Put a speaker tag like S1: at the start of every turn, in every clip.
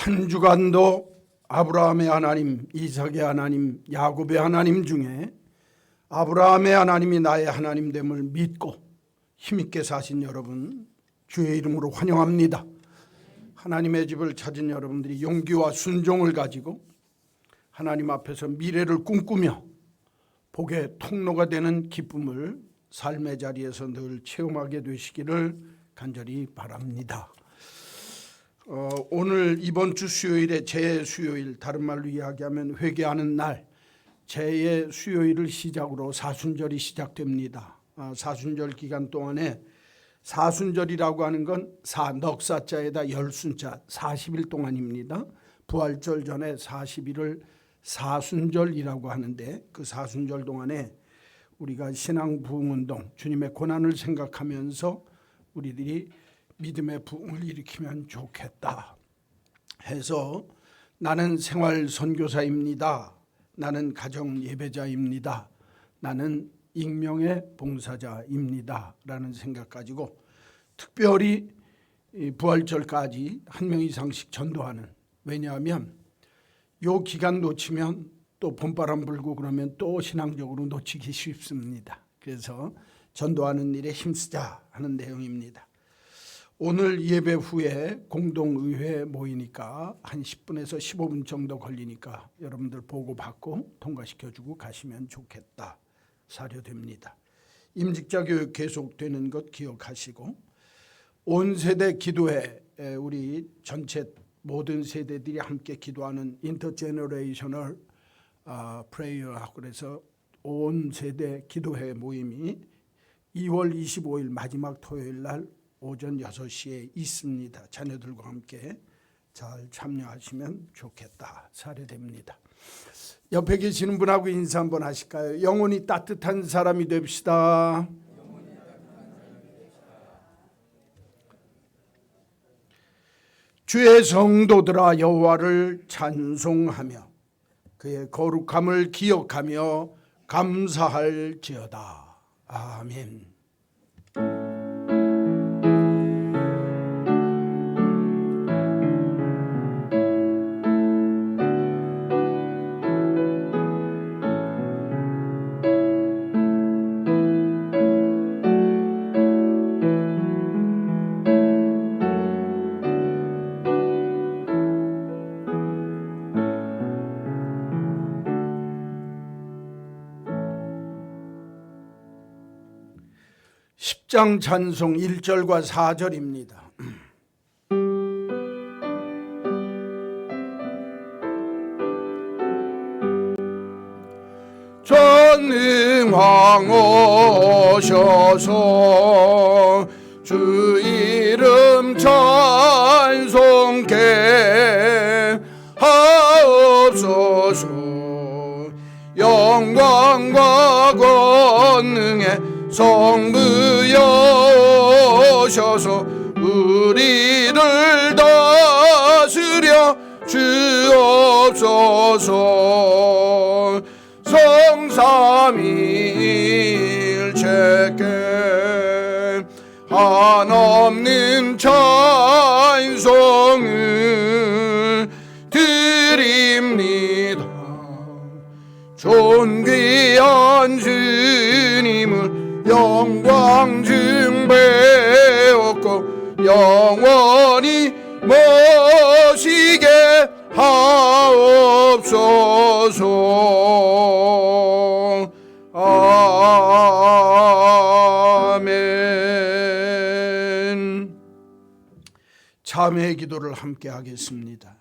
S1: 한 주간도 아브라함의 하나님, 이삭의 하나님, 야곱의 하나님 중에 아브라함의 하나님이 나의 하나님됨을 믿고 힘있게 사신 여러분, 주의 이름으로 환영합니다. 하나님의 집을 찾은 여러분들이 용기와 순종을 가지고 하나님 앞에서 미래를 꿈꾸며 복의 통로가 되는 기쁨을 삶의 자리에서 늘 체험하게 되시기를 간절히 바랍니다. 오늘 이번 주 수요일에 제 수요일, 다른 말로 이야기하면 회개하는 날, 제 수요일을 시작으로 사순절이 시작됩니다. 사순절 기간 동안에 사순절이라고 하는 건 넉사자에다 열순자 40일 동안입니다. 부활절 전에 40일을 사순절이라고 하는데, 그 사순절 동안에 우리가 신앙 부흥운동, 주님의 고난을 생각하면서 우리들이 믿음의 부흥을 일으키면 좋겠다 해서, 나는 생활 선교사입니다, 나는 가정 예배자입니다, 나는 익명의 봉사자입니다 라는 생각 가지고 특별히 부활절까지 한 명 이상씩 전도하는, 왜냐하면 요 기간 놓치면 또 봄바람 불고 그러면 또 신앙적으로 놓치기 쉽습니다. 그래서 전도하는 일에 힘쓰자 하는 내용입니다. 오늘 예배 후에 공동의회 모이니까 한 10분에서 15분 정도 걸리니까 여러분들 보고받고 통과시켜주고 가시면 좋겠다, 사료됩니다. 임직자 교육 계속되는 것 기억하시고, 온 세대 기도회, 우리 전체 모든 세대들이 함께 기도하는 인터제너레이셔널 프레이어라고 그래서 온 세대 기도회 모임이 2월 25일 마지막 토요일 날 오전 6시에 있습니다. 자녀들과 함께 잘 참여하시면 좋겠다, 사례됩니다. 옆에 계시는 분하고 인사 한번 하실까요? 영혼이 따뜻한 사람이 됩시다. 주의 성도들아, 여호와를 찬송하며 그의 거룩함을 기억하며 감사할지어다. 아멘. 장 찬송 1절과 4절입니다. 전능왕 오셔서 주 이름 찬송케 하옵소서. 영광과 권능에 성부여 오셔서 우리를 다스려 주옵소서. 성삼위일체께 한없는 찬송을 드립니다. 존귀한 주님을 영광 증배하고 영원히 모시게 하옵소서. 아멘. 참회의 기도를 함께 하겠습니다.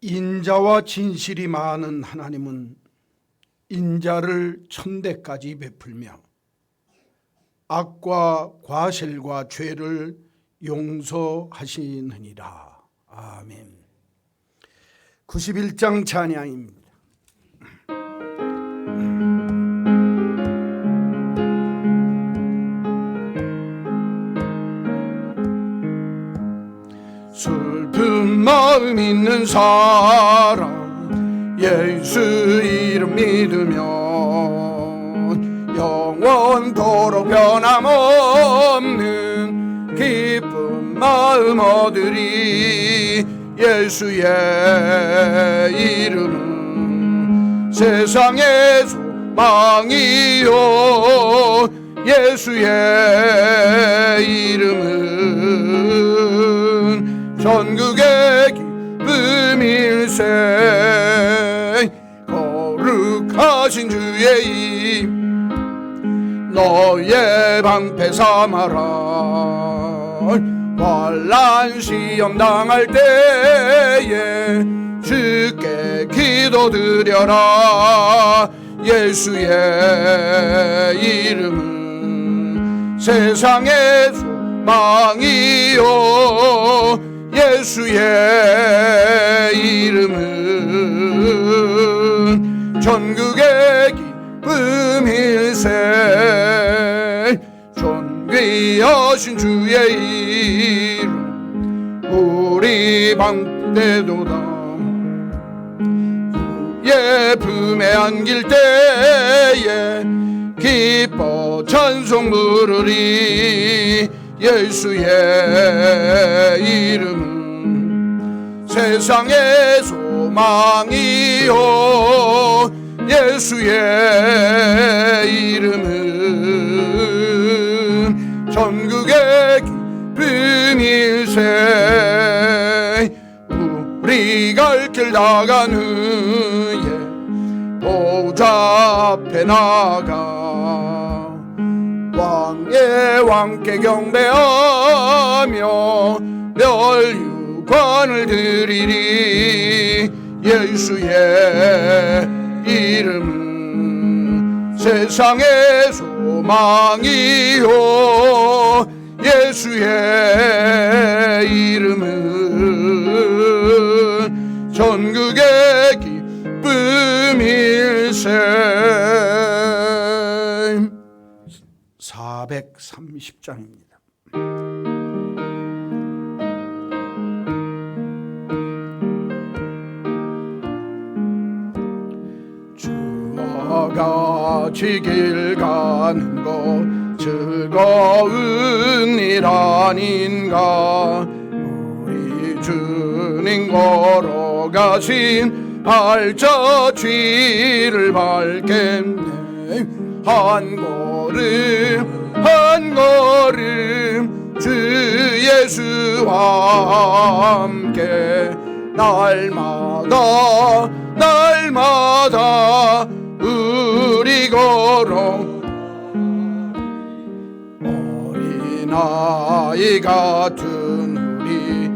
S1: 인자와 진실이 많은 하나님은 인자를 천대까지 베풀며 악과 과실과 죄를 용서하시느니라. 아멘. 91장 찬양입니다. 슬픈 마음 있는 사람 예수 이름 믿으면 영원토록 변함없는 기쁜 마음 얻으리. 예수의 이름은 세상의 소망이요 예수의 이름은 전국의 기쁨일세. 거룩하신 주의 이름 너의 방패 삼아라. 환난 시험 당할 때에 주께 기도드려라. 예수의 이름은 세상의 소망이요 예수의 이름은 전국의 기쁨일세. 존귀하신 주의 이름 우리 방대도다. 주의 품에 안길 때에 기뻐 찬송 부르리. 예수의 이름은 세상의 소망이요 예수의 이름은 전국의 기쁨일세. 우리 갈 길 나간 후에 보좌 앞에 나가 왕의 왕께 경배하며 멸류관을 드리리. 예수의 이름은 세상의 소망이요 예수의 이름은 전국의 기쁨일세. 430장입니다. 주와 같이 길 가는 것 즐거운 일 아닌가. 우리 주님 걸어가신 발자취를 밟겠네. 한 걸음 한 걸음 주 예수와 함께 날마다 날마다 우리 걸어. 어린아이 같은 우리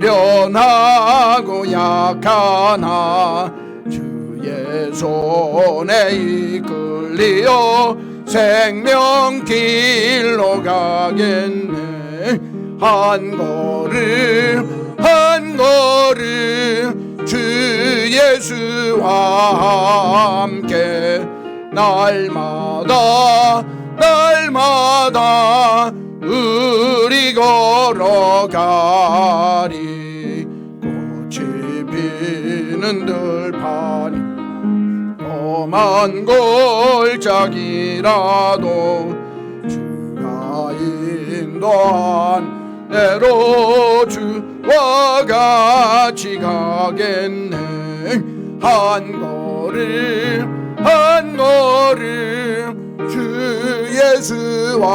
S1: 미련하고 약하나 주의 손에 이끌리어 생명길로 가겠네. 한 걸음 한 걸음 주 예수와 함께 날마다 날마다 우리 걸어가리. 꽃이 피는 들판이 험한 골짜기라도 주가 인도한 대로 주와 같이 가겠네. 한 걸음 한 걸음 주 예수와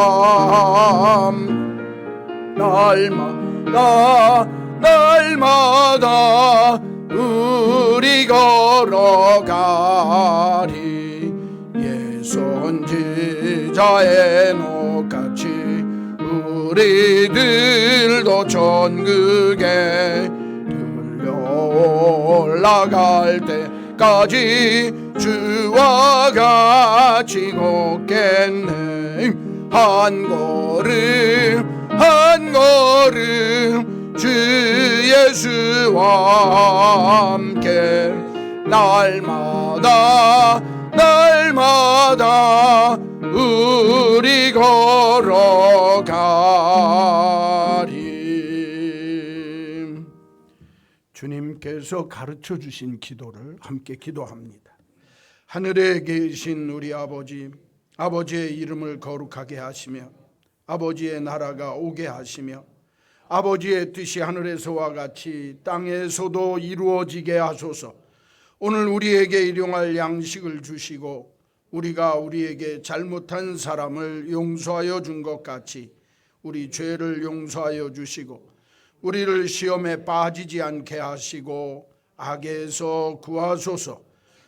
S1: 날마다 날마다 우리 걸어가리. 예선지자의 녹같이 우리들도 전국에 들려오는 올라갈 때까지 주와 같이 걷겠네. 한 걸음 한 걸음 주 예수와 함께 날마다 날마다 우리 걸어가리. 주님께서 가르쳐 주신 기도를 함께 기도합니다. 하늘에 계신 우리 아버지, 아버지의 이름을 거룩하게 하시며 아버지의 나라가 오게 하시며 아버지의 뜻이 하늘에서와 같이 땅에서도 이루어지게 하소서. 오늘 우리에게 일용할 양식을 주시고 우리가 우리에게 잘못한 사람을 용서하여 준 것 같이 우리 죄를 용서하여 주시고 우리를 시험에 빠지지 않게 하시고 악에서 구하소서.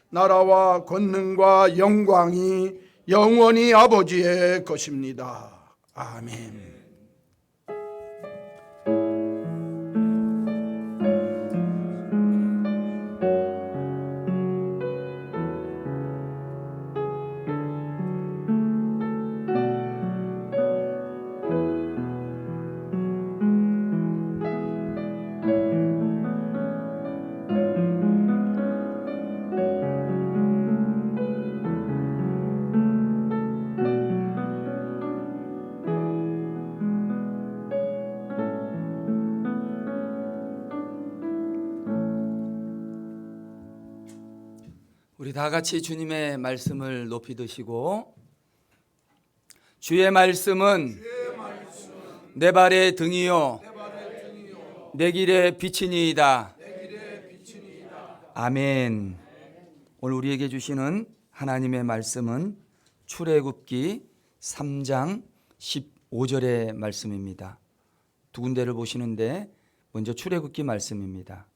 S1: 나라와 권능과 영광이 영원히 아버지의 것입니다. 아멘.
S2: 우리 다 같이 주님의 말씀을 높이 드시고 주의 말씀은 내 발의 등이요 내 길의 빛이니이다. 아멘. 오늘 우리에게 주시는 하나님의 말씀은 출애굽기 3장 15절의 말씀입니다. 두 군데를 보시는데 먼저 출애굽기 말씀입니다.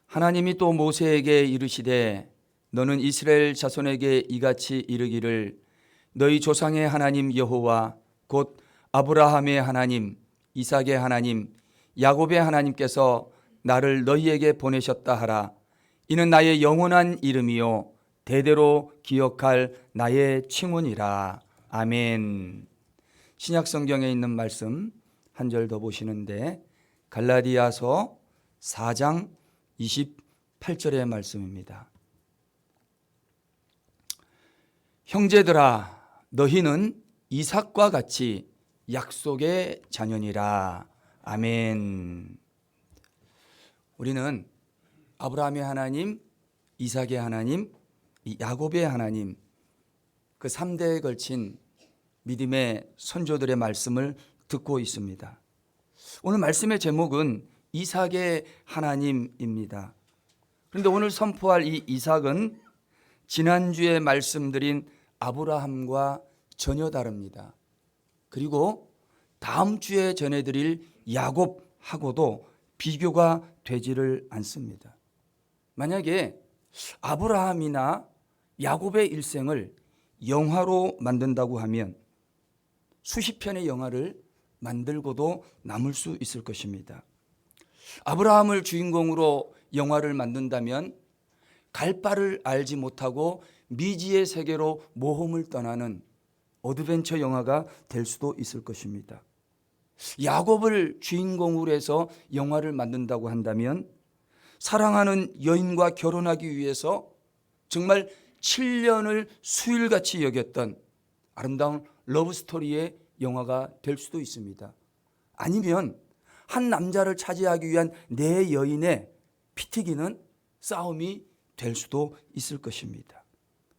S2: 하나님이 또 모세에게 이르시되 너는 이스라엘 자손에게 이같이 이르기를 너희 조상의 하나님 여호와 곧 아브라함의 하나님, 이삭의 하나님, 야곱의 하나님께서 나를 너희에게 보내셨다 하라. 이는 나의 영원한 이름이요 대대로 기억할 나의 칭훈이라. 아멘. 신약 성경에 있는 말씀 한 절 더 보시는데 갈라디아서 4장 28절의 말씀입니다. 형제들아 너희는 이삭과 같이 약속의 자녀니라. 아멘. 우리는 아브라함의 하나님, 이삭의 하나님, 야곱의 하나님 그 3대에 걸친 믿음의 선조들의 말씀을 듣고 있습니다. 오늘 말씀의 제목은 이삭의 하나님입니다. 그런데 오늘 선포할 이 이삭은 지난주에 말씀드린 아브라함과 전혀 다릅니다. 그리고 다음 주에 전해드릴 야곱하고도 비교가 되지를 않습니다. 만약에 아브라함이나 야곱의 일생을 영화로 만든다고 하면 수십 편의 영화를 만들고도 남을 수 있을 것입니다. 아브라함을 주인공으로 영화를 만든다면 갈 바를 알지 못하고 미지의 세계로 모험을 떠나는 어드벤처 영화가 될 수도 있을 것입니다. 야곱을 주인공으로 해서 영화를 만든다고 한다면 사랑하는 여인과 결혼하기 위해서 정말 7년을 수일같이 여겼던 아름다운 러브스토리의 영화가 될 수도 있습니다. 아니면 한 남자를 차지하기 위한 네 여인의 피 튀기는 싸움이 될 수도 있을 것입니다.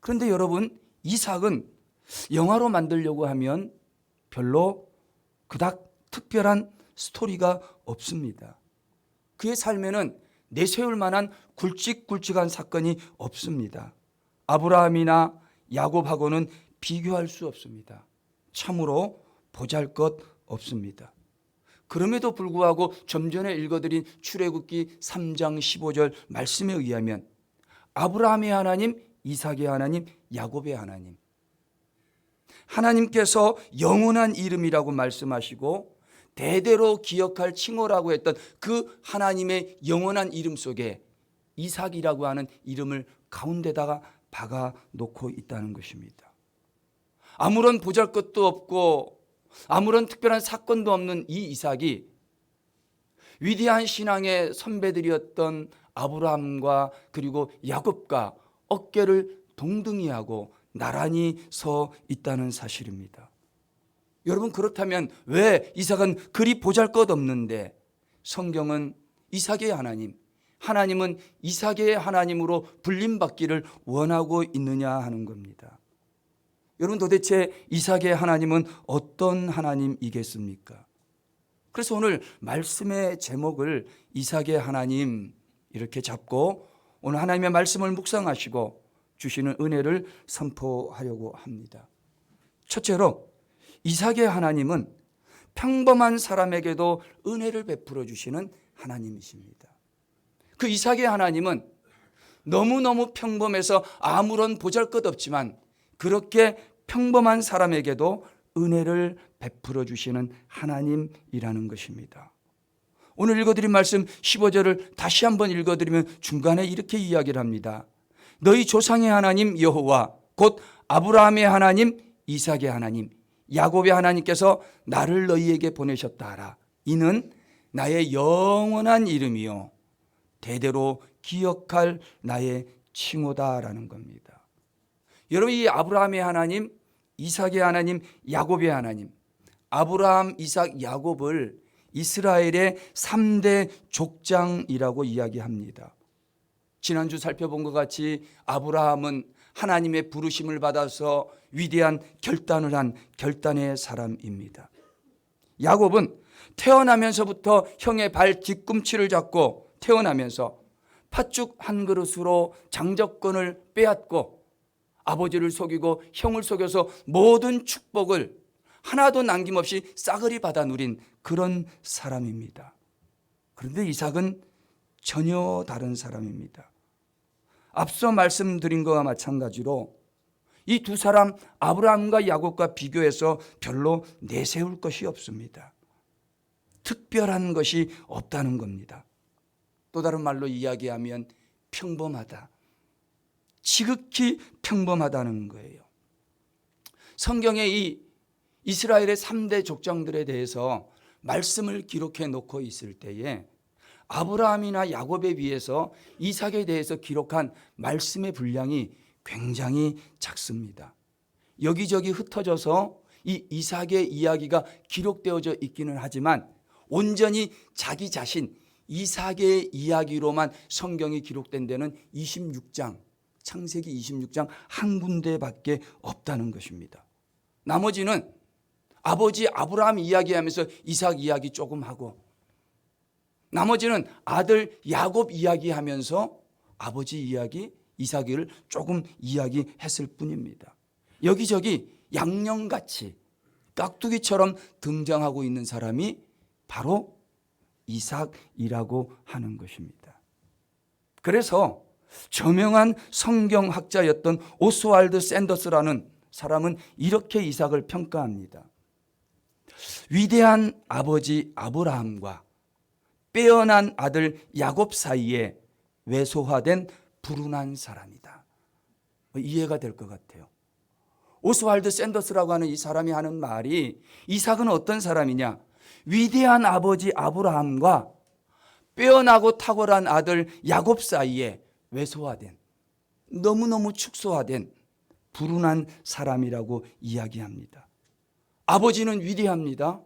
S2: 그런데 여러분, 이삭은 영화로 만들려고 하면 별로 그닥 특별한 스토리가 없습니다. 그의 삶에는 내세울 만한 굵직굵직한 사건이 없습니다. 아브라함이나 야곱하고는 비교할 수 없습니다. 참으로 보잘것없습니다. 그럼에도 불구하고 좀 전에 읽어드린 출애굽기 3장 15절 말씀에 의하면 아브라함의 하나님, 이삭의 하나님, 야곱의 하나님, 하나님께서 영원한 이름이라고 말씀하시고 대대로 기억할 칭호라고 했던 그 하나님의 영원한 이름 속에 이삭이라고 하는 이름을 가운데다가 박아 놓고 있다는 것입니다. 아무런 보잘것도 없고 아무런 특별한 사건도 없는 이 이삭이 위대한 신앙의 선배들이었던 아브라함과 그리고 야곱과 어깨를 동등히 하고 나란히 서 있다는 사실입니다. 여러분, 그렇다면 왜 이삭은 그리 보잘것없는데 성경은 이삭의 하나님, 하나님은 이삭의 하나님으로 불림받기를 원하고 있느냐 하는 겁니다. 여러분, 도대체 이삭의 하나님은 어떤 하나님이겠습니까? 그래서 오늘 말씀의 제목을 이삭의 하나님 이렇게 잡고 오늘 하나님의 말씀을 묵상하시고 주시는 은혜를 선포하려고 합니다. 첫째로, 이삭의 하나님은 평범한 사람에게도 은혜를 베풀어 주시는 하나님이십니다. 그 이삭의 하나님은 너무너무 평범해서 아무런 보잘것없지만 그렇게 평범한 사람에게도 은혜를 베풀어 주시는 하나님이라는 것입니다. 오늘 읽어드린 말씀 15절을 다시 한번 읽어드리면 중간에 이렇게 이야기를 합니다. 너희 조상의 하나님 여호와 곧 아브라함의 하나님, 이삭의 하나님, 야곱의 하나님께서 나를 너희에게 보내셨다 하라. 이는 나의 영원한 이름이요 대대로 기억할 나의 칭호다라는 겁니다. 여러분, 이 아브라함의 하나님, 이삭의 하나님, 야곱의 하나님, 아브라함, 이삭, 야곱을 이스라엘의 3대 족장이라고 이야기합니다. 지난주 살펴본 것 같이 아브라함은 하나님의 부르심을 받아서 위대한 결단을 한 결단의 사람입니다. 야곱은 태어나면서부터 형의 발 뒤꿈치를 잡고 태어나면서 팥죽 한 그릇으로 장자권을 빼앗고 아버지를 속이고 형을 속여서 모든 축복을 하나도 남김없이 싸그리 받아 누린 그런 사람입니다. 그런데 이삭은 전혀 다른 사람입니다. 앞서 말씀드린 것과 마찬가지로 이 두 사람 아브라함과 야곱과 비교해서 별로 내세울 것이 없습니다. 특별한 것이 없다는 겁니다. 또 다른 말로 이야기하면 평범하다. 지극히 평범하다는 거예요. 성경에 이 이스라엘의 3대 족장들에 대해서 말씀을 기록해 놓고 있을 때에 아브라함이나 야곱에 비해서 이삭에 대해서 기록한 말씀의 분량이 굉장히 작습니다. 여기저기 흩어져서 이 이삭의 이야기가 기록되어져 있기는 하지만 온전히 자기 자신 이삭의 이야기로만 성경이 기록된 데는 26장, 창세기 26장 한 군데밖에 없다는 것입니다. 나머지는 아버지 아브라함 이야기하면서 이삭 이야기 조금 하고, 나머지는 아들 야곱 이야기하면서 아버지 이야기 이삭을 조금 이야기했을 뿐입니다. 여기저기 양념같이 깍두기처럼 등장하고 있는 사람이 바로 이삭이라고 하는 것입니다. 그래서 저명한 성경학자였던 오스왈드 샌더스라는 사람은 이렇게 이삭을 평가합니다. 위대한 아버지 아브라함과 빼어난 아들 야곱 사이에 왜소화된 불운한 사람이다. 이해가 될 것 같아요. 오스왈드 샌더스라고 하는 이 사람이 하는 말이 이삭은 어떤 사람이냐? 위대한 아버지 아브라함과 빼어나고 탁월한 아들 야곱 사이에 왜소화된, 너무너무 축소화된 불운한 사람이라고 이야기합니다. 아버지는 위대합니다.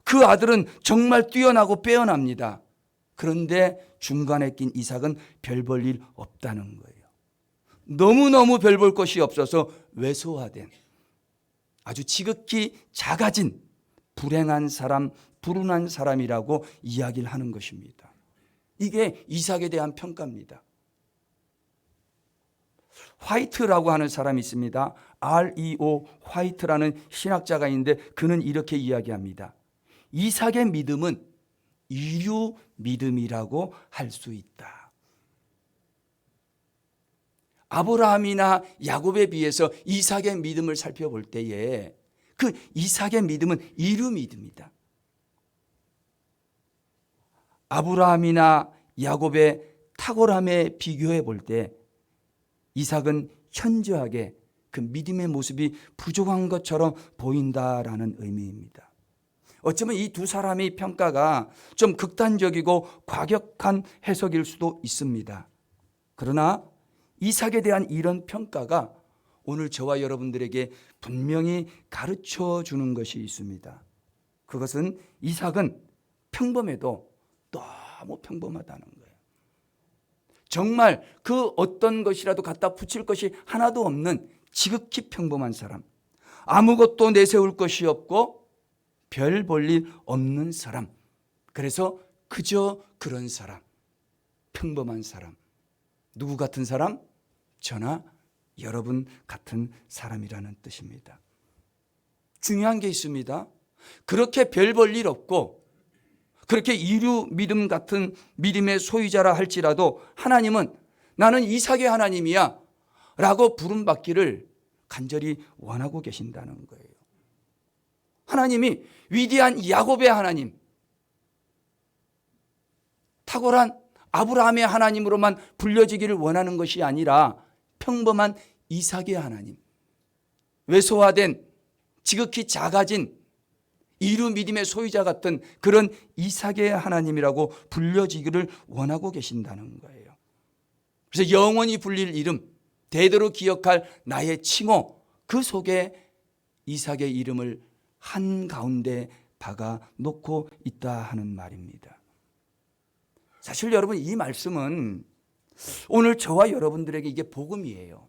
S2: 그 아들은 정말 뛰어나고 빼어납니다. 그런데 중간에 낀 이삭은 별 볼 일 없다는 거예요. 너무너무 별 볼 것이 없어서 왜소화된, 아주 지극히 작아진 불행한 사람, 불운한 사람이라고 이야기를 하는 것입니다. 이게 이삭에 대한 평가입니다. 화이트라고 하는 사람이 있습니다. R.E.O. 화이트라는 신학자가 있는데 그는 이렇게 이야기합니다. 이삭의 믿음은 이류 믿음이라고 할 수 있다. 아브라함이나 야곱에 비해서 이삭의 믿음을 살펴볼 때에 그 이삭의 믿음은 이류 믿음이다. 아브라함이나 야곱의 탁월함에 비교해 볼 때 이삭은 현저하게 그 믿음의 모습이 부족한 것처럼 보인다라는 의미입니다. 어쩌면 이 두 사람의 평가가 좀 극단적이고 과격한 해석일 수도 있습니다. 그러나 이삭에 대한 이런 평가가 오늘 저와 여러분들에게 분명히 가르쳐 주는 것이 있습니다. 그것은 이삭은 평범해도 너무 평범하다는 거예요. 정말 그 어떤 것이라도 갖다 붙일 것이 하나도 없는 지극히 평범한 사람, 아무것도 내세울 것이 없고 별 볼 일 없는 사람, 그래서 그저 그런 사람, 평범한 사람. 누구 같은 사람? 저나 여러분 같은 사람이라는 뜻입니다. 중요한 게 있습니다. 그렇게 별 볼 일 없고 그렇게 이루 믿음 같은 믿음의 소유자라 할지라도 하나님은 나는 이삭의 하나님이야 라고 부름받기를 간절히 원하고 계신다는 거예요. 하나님이 위대한 야곱의 하나님, 탁월한 아브라함의 하나님으로만 불려지기를 원하는 것이 아니라 평범한 이삭의 하나님, 왜소화된 지극히 작아진 이루 믿음의 소유자 같은 그런 이삭의 하나님이라고 불려지기를 원하고 계신다는 거예요. 그래서 영원히 불릴 이름, 대대로 기억할 나의 칭호, 그 속에 이삭의 이름을 한가운데 박아 놓고 있다 하는 말입니다. 사실 여러분, 이 말씀은 오늘 저와 여러분들에게 이게 복음이에요.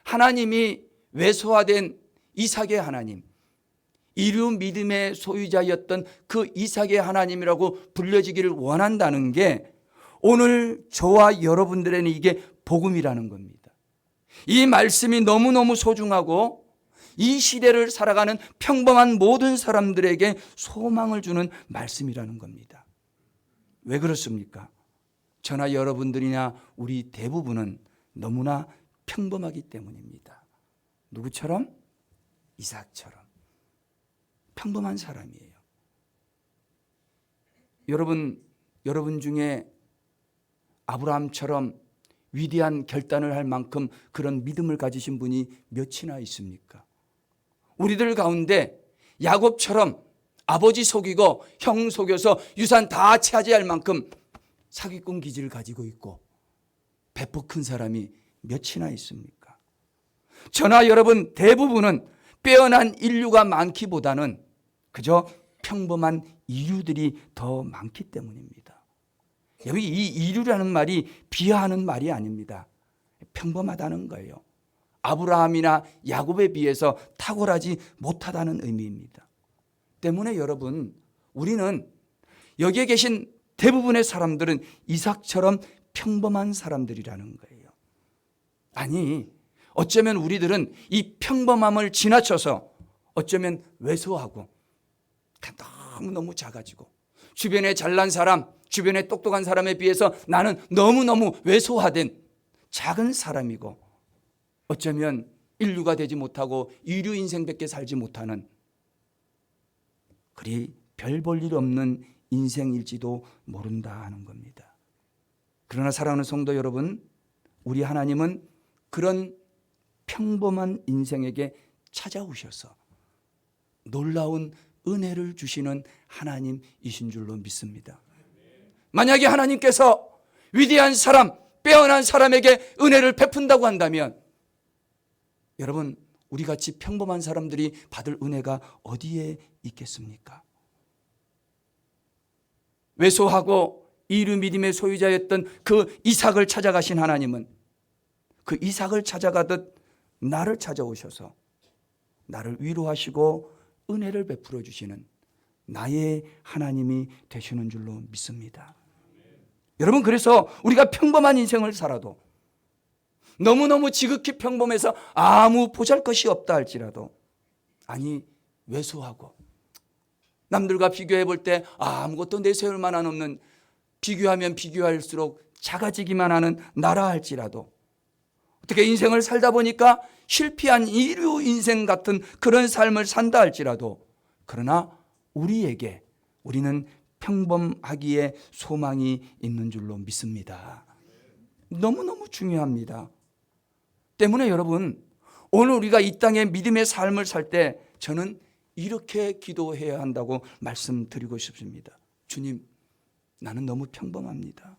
S2: 하나님이 왜소화된 이삭의 하나님, 이루 믿음의 소유자였던 그 이삭의 하나님이라고 불려지기를 원한다는 게 오늘 저와 여러분들에게는 이게 복음이라는 겁니다. 이 말씀이 너무너무 소중하고 이 시대를 살아가는 평범한 모든 사람들에게 소망을 주는 말씀이라는 겁니다. 왜 그렇습니까? 저나 여러분들이나 우리 대부분은 너무나 평범하기 때문입니다. 누구처럼? 이삭처럼. 평범한 사람이에요. 여러분 중에 아브라함처럼 위대한 결단을 할 만큼 그런 믿음을 가지신 분이 몇이나 있습니까? 우리들 가운데 야곱처럼 아버지 속이고 형 속여서 유산 다 차지할 만큼 사기꾼 기질을 가지고 있고 배포 큰 사람이 몇이나 있습니까? 저나 여러분 대부분은 빼어난 인류가 많기보다는 그저 평범한 이류들이 더 많기 때문입니다. 여기 이 이류라는 말이 비하하는 말이 아닙니다. 평범하다는 거예요. 아브라함이나 야곱에 비해서 탁월하지 못하다는 의미입니다. 때문에 여러분, 우리는 여기에 계신 대부분의 사람들은 이삭처럼 평범한 사람들이라는 거예요. 아니, 어쩌면 우리들은 이 평범함을 지나쳐서 어쩌면 왜소하고 너무너무 작아지고 주변에 잘난 사람, 주변에 똑똑한 사람에 비해서 나는 너무너무 왜소화된 작은 사람이고 어쩌면 인류가 되지 못하고 이류 인생밖에 살지 못하는 그리 별 볼 일 없는 인생일지도 모른다 하는 겁니다. 그러나 사랑하는 성도 여러분, 우리 하나님은 그런 평범한 인생에게 찾아오셔서 놀라운 은혜를 주시는 하나님이신 줄로 믿습니다. 만약에 하나님께서 위대한 사람, 빼어난 사람에게 은혜를 베푼다고 한다면 여러분, 우리같이 평범한 사람들이 받을 은혜가 어디에 있겠습니까? 왜소하고 이루 믿음의 소유자였던 그 이삭을 찾아가신 하나님은 그 이삭을 찾아가듯 나를 찾아오셔서 나를 위로하시고 은혜를 베풀어 주시는 나의 하나님이 되시는 줄로 믿습니다. 여러분, 그래서 우리가 평범한 인생을 살아도 너무너무 지극히 평범해서 아무 보잘것이 없다 할지라도 아니 왜소하고 남들과 비교해 볼 때 아무것도 내세울 만한 없는 비교하면 비교할수록 작아지기만 하는 나라 할지라도 어떻게 인생을 살다 보니까 실패한 이류 인생 같은 그런 삶을 산다 할지라도 그러나 우리는 평범하기에 소망이 있는 줄로 믿습니다. 너무너무 중요합니다. 때문에 여러분, 오늘 우리가 이 땅에 믿음의 삶을 살 때 저는 이렇게 기도해야 한다고 말씀드리고 싶습니다. 주님, 나는 너무 평범합니다.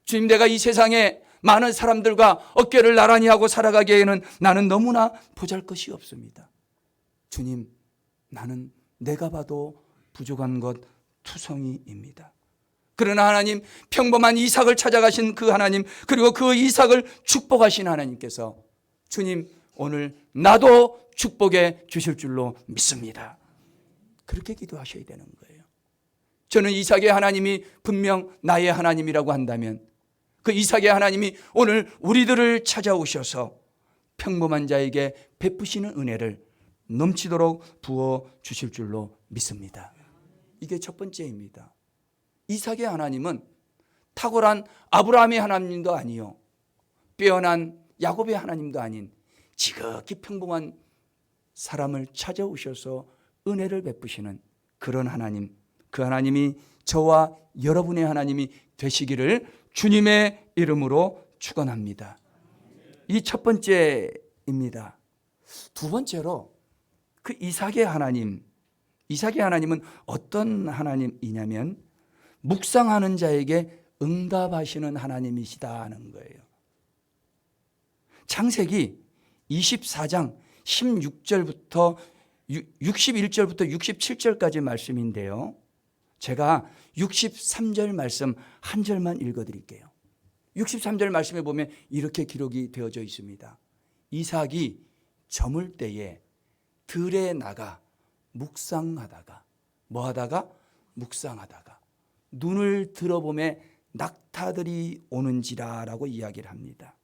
S2: 주님, 내가 이 세상에 많은 사람들과 어깨를 나란히 하고 살아가기에는 나는 너무나 보잘것이 없습니다. 주님, 나는 내가 봐도 부족한 것 투성이입니다. 그러나 하나님, 평범한 이삭을 찾아가신 그 하나님, 그리고 그 이삭을 축복하신 하나님께서 주님, 오늘 나도 축복해 주실 줄로 믿습니다. 그렇게 기도하셔야 되는 거예요. 저는 이삭의 하나님이 분명 나의 하나님이라고 한다면 그 이삭의 하나님이 오늘 우리들을 찾아오셔서 평범한 자에게 베푸시는 은혜를 넘치도록 부어 주실 줄로 믿습니다. 이게 첫 번째입니다. 이삭의 하나님은 탁월한 아브라함의 하나님도 아니요, 빼어난 야곱의 하나님도 아닌 지극히 평범한 사람을 찾아오셔서 은혜를 베푸시는 그런 하나님, 그 하나님이 저와 여러분의 하나님이 되시기를 주님의 이름으로 축원합니다. 이 첫 번째입니다. 두 번째로 그 이삭의 하나님은 어떤 하나님이냐면 묵상하는 자에게 응답하시는 하나님이시다는 거예요. 창세기 24장 16절부터 61절부터 67절까지 말씀인데요, 제가 63절 말씀 한 절만 읽어드릴게요. 63절 말씀에 보면 이렇게 기록이 되어져 있습니다. 이삭이 저물 때에 들에 나가 묵상하다가 뭐하다가? 묵상하다가 눈을 들어보매 낙타들이 오는지라라고 이야기를 합니다.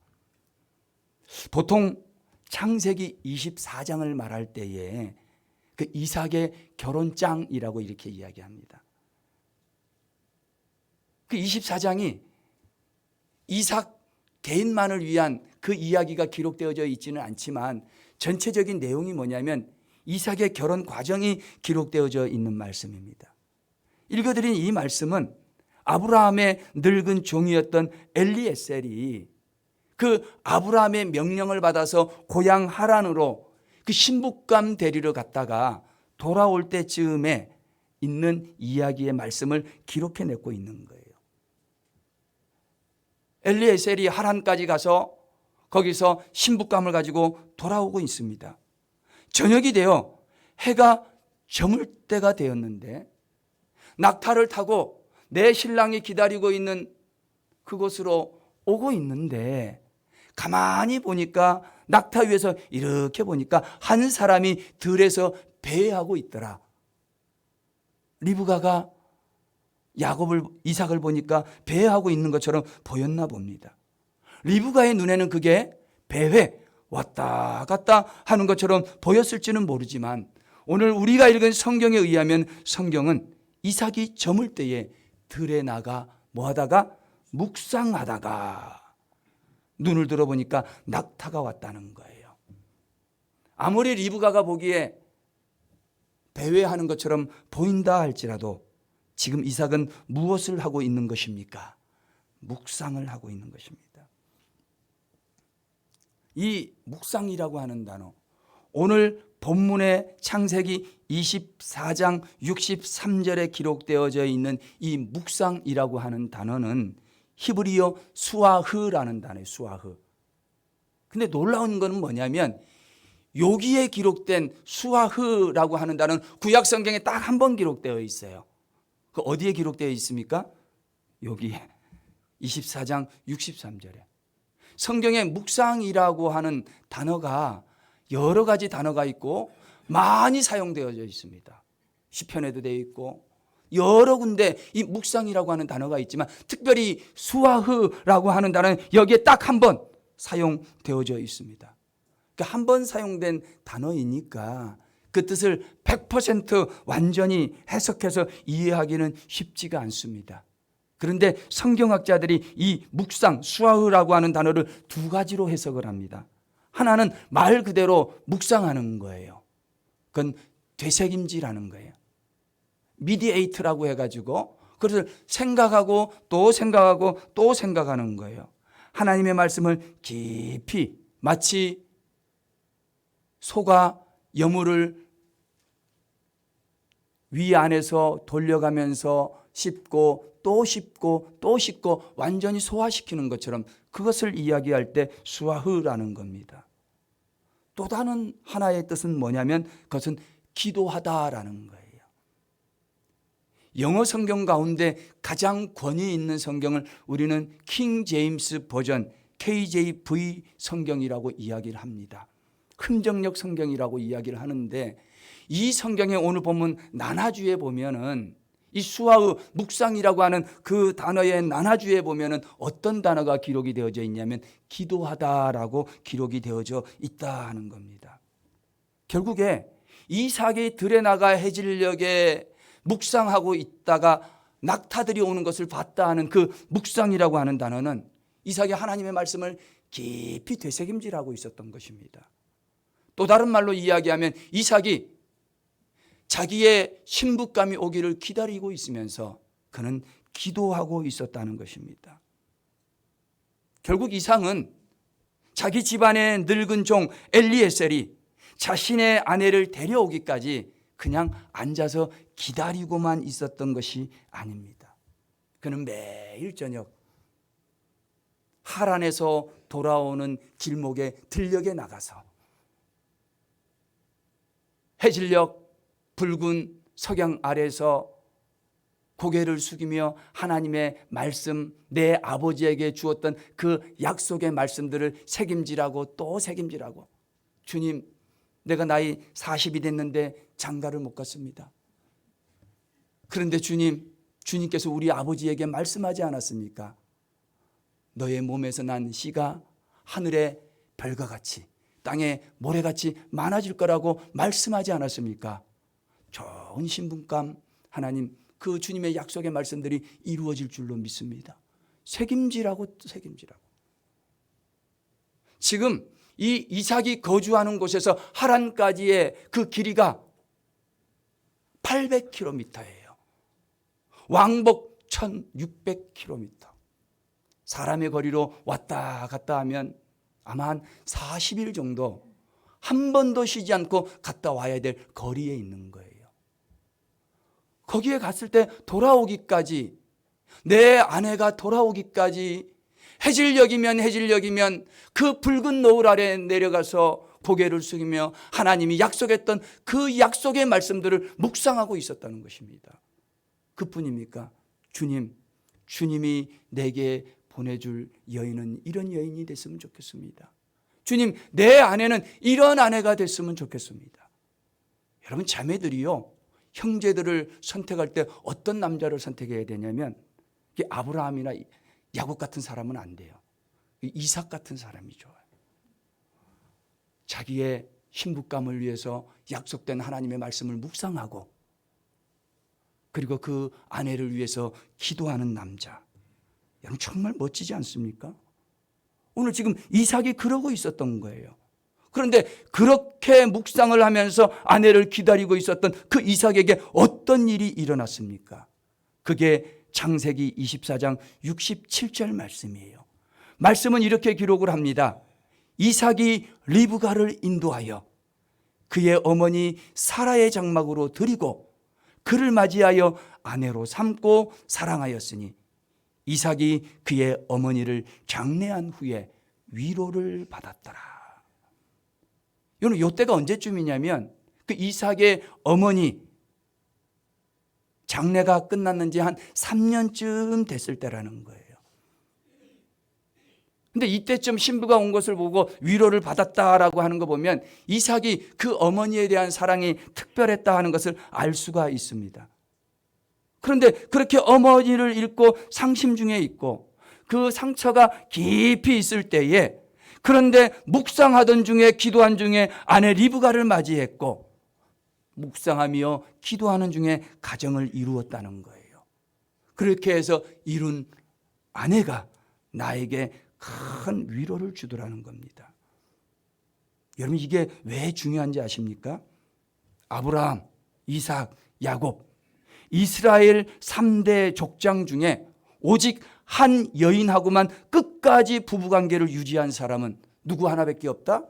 S2: 보통 창세기 24장을 말할 때에 그 이삭의 결혼장이라고 이렇게 이야기합니다. 그 24장이 이삭 개인만을 위한 그 이야기가 기록되어져 있지는 않지만 전체적인 내용이 뭐냐면 이삭의 결혼 과정이 기록되어져 있는 말씀입니다. 읽어드린 이 말씀은 아브라함의 늙은 종이었던 엘리에셀이 그 아브라함의 명령을 받아서 고향 하란으로 그 신부감 데리러 갔다가 돌아올 때쯤에 있는 이야기의 말씀을 기록해내고 있는 거예요. 엘리에셀이 하란까지 가서 거기서 신부감을 가지고 돌아오고 있습니다. 저녁이 되어 해가 저물 때가 되었는데 낙타를 타고 내 신랑이 기다리고 있는 그곳으로 오고 있는데 가만히 보니까 낙타 위에서 이렇게 보니까 한 사람이 들에서 배회하고 있더라. 리브가가 이삭을 보니까 배회하고 있는 것처럼 보였나 봅니다. 리브가의 눈에는 그게 배회, 왔다 갔다 하는 것처럼 보였을지는 모르지만 오늘 우리가 읽은 성경에 의하면 성경은 이삭이 저물 때에 들에 나가 뭐하다가? 묵상하다가 눈을 들어보니까 낙타가 왔다는 거예요. 아무리 리브가가 보기에 배회하는 것처럼 보인다 할지라도 지금 이삭은 무엇을 하고 있는 것입니까? 묵상을 하고 있는 것입니다. 이 묵상이라고 하는 단어, 오늘 본문의 창세기 24장 63절에 기록되어져 있는 이 묵상이라고 하는 단어는 히브리어 수아흐라는 단어예요. 수아흐. 근데 놀라운 건 뭐냐면 여기에 기록된 수아흐라고 하는 단어는 구약 성경에 딱 한 번 기록되어 있어요. 그 어디에 기록되어 있습니까? 여기에 24장 63절에. 성경에 묵상이라고 하는 단어가 여러 가지 단어가 있고 많이 사용되어져 있습니다. 시편에도 되어 있고 여러 군데 이 묵상이라고 하는 단어가 있지만 특별히 수아흐라고 하는 단어는 여기에 딱 한 번 사용되어져 있습니다. 그러니까 한 번 사용된 단어이니까 그 뜻을 100% 완전히 해석해서 이해하기는 쉽지가 않습니다. 그런데 성경학자들이 이 묵상, 수아흐라고 하는 단어를 두 가지로 해석을 합니다. 하나는 말 그대로 묵상하는 거예요. 그건 되새김질하는 거예요. 미디에이트라고 해가지고 그것을 생각하고 또 생각하고 또 생각하는 거예요. 하나님의 말씀을 깊이 마치 소가 여물을 위 안에서 돌려가면서 씹고 또 씹고 또 씹고 완전히 소화시키는 것처럼 그것을 이야기할 때 수아흐라는 겁니다. 또 다른 하나의 뜻은 뭐냐면 그것은 기도하다라는 거예요. 영어 성경 가운데 가장 권위 있는 성경을 우리는 킹 제임스 버전 KJV 성경이라고 이야기를 합니다. 흔적력 성경이라고 이야기를 하는데 이 성경의 오늘 본문 나나주에 보면은 이 수아의 묵상이라고 하는 그 단어의 나나주에 보면은 어떤 단어가 기록이 되어져 있냐면 기도하다라고 기록이 되어져 있다 하는 겁니다. 결국에 이삭이 들에 나가 해질녘에 묵상하고 있다가 낙타들이 오는 것을 봤다 하는 그 묵상이라고 하는 단어는 이삭이 하나님의 말씀을 깊이 되새김질하고 있었던 것입니다. 또 다른 말로 이야기하면 이삭이 자기의 신부감이 오기를 기다리고 있으면서 그는 기도하고 있었다는 것입니다. 결국 이삭은 자기 집안의 늙은 종 엘리에셀이 자신의 아내를 데려오기까지 그냥 앉아서 기다리고만 있었던 것이 아닙니다. 그는 매일 저녁 하란에서 돌아오는 길목에 들녘에 나가서 해질녘 붉은 석양 아래서 고개를 숙이며 하나님의 말씀, 내 아버지에게 주었던 그 약속의 말씀들을 책임지라고 또 책임지라고. 주님, 내가 나이 40이 됐는데 장가를 못 갔습니다. 그런데 주님께서 우리 아버지에게 말씀하지 않았습니까? 너의 몸에서 난 씨가 하늘의 별과 같이 땅의 모래같이 많아질 거라고 말씀하지 않았습니까? 좋은 신분감 하나님 그 주님의 약속의 말씀들이 이루어질 줄로 믿습니다. 책임지라고. 지금 이 이삭이 거주하는 곳에서 하란까지의 그 길이가 800km예요. 왕복 1600km. 사람의 거리로 왔다 갔다 하면 아마 한 40일 정도 한 번도 쉬지 않고 갔다 와야 될 거리에 있는 거예요. 거기에 갔을 때 돌아오기까지, 내 아내가 돌아오기까지 해질녘이면 그 붉은 노을 아래 내려가서 고개를 숙이며 하나님이 약속했던 그 약속의 말씀들을 묵상하고 있었다는 것입니다. 그뿐입니까? 주님이 내게 보내줄 여인은 이런 여인이 됐으면 좋겠습니다. 주님, 내 아내는 이런 아내가 됐으면 좋겠습니다. 여러분, 자매들이요, 형제들을 선택할 때 어떤 남자를 선택해야 되냐면 아브라함이나 야곱 같은 사람은 안 돼요. 이삭 같은 사람이 좋아요. 자기의 신부감을 위해서 약속된 하나님의 말씀을 묵상하고 그리고 그 아내를 위해서 기도하는 남자. 여러분, 정말 멋지지 않습니까? 오늘 지금 이삭이 그러고 있었던 거예요. 그런데 그렇게 묵상을 하면서 아내를 기다리고 있었던 그 이삭에게 어떤 일이 일어났습니까? 그게 창세기 24장 67절 말씀이에요. 말씀은 이렇게 기록을 합니다. 이삭이 리브가를 인도하여 그의 어머니 사라의 장막으로 들이고 그를 맞이하여 아내로 삼고 사랑하였으니 이삭이 그의 어머니를 장례한 후에 위로를 받았더라. 여러분, 이때가 언제쯤이냐면 그 이삭의 어머니 장례가 끝났는지 한 3년쯤 됐을 때라는 거예요. 근데 이때쯤 신부가 온 것을 보고 위로를 받았다라고 하는 거 보면 이삭이 그 어머니에 대한 사랑이 특별했다 하는 것을 알 수가 있습니다. 그런데 그렇게 어머니를 잃고 상심 중에 있고 그 상처가 깊이 있을 때에 그런데 묵상하던 중에 기도한 중에 아내 리브가를 맞이했고 묵상하며 기도하는 중에 가정을 이루었다는 거예요. 그렇게 해서 이룬 아내가 나에게 큰 위로를 주더라는 겁니다. 여러분, 이게 왜 중요한지 아십니까? 아브라함, 이삭, 야곱 이스라엘 3대 족장 중에 오직 한 여인하고만 끝까지 부부관계를 유지한 사람은 누구 하나밖에 없다?